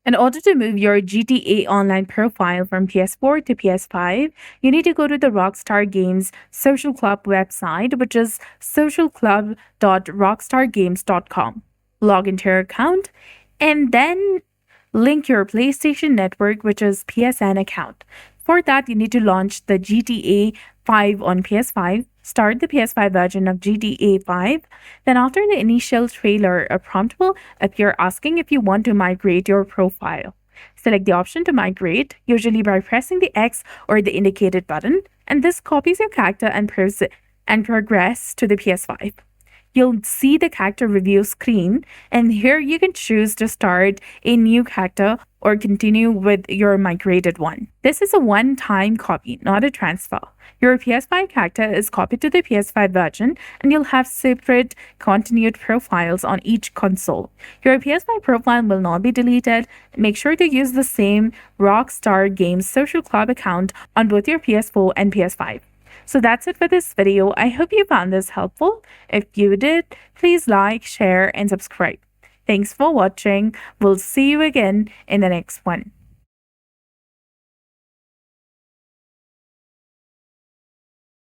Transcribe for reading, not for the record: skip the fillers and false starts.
In order to move your GTA Online profile from PS4 to PS5, you need to go to the Rockstar Games Social Club website, which is socialclub.rockstargames.com. Log into your account and then link your PlayStation Network, which is PSN account. For that, you need to launch the GTA 5 on PS5, start the PS5 version of GTA 5. Then, after the initial trailer, a prompt will appear asking if you want to migrate your profile. Select the option to migrate, usually by pressing the X or the indicated button, and this copies your character and progress to the PS5. You'll see the character review screen, and here you can choose to start a new character or continue with your migrated one. This is a one-time copy, not a transfer. Your PS5 character is copied to the PS5 version, and you'll have separate continued profiles on each console. Your PS5 profile will not be deleted. Make sure to use the same Rockstar Games Social Club account on both your PS4 and PS5. So that's it for this video. I hope you found this helpful. If you did, please like, share, and subscribe. Thanks for watching. We'll see you again in the next one.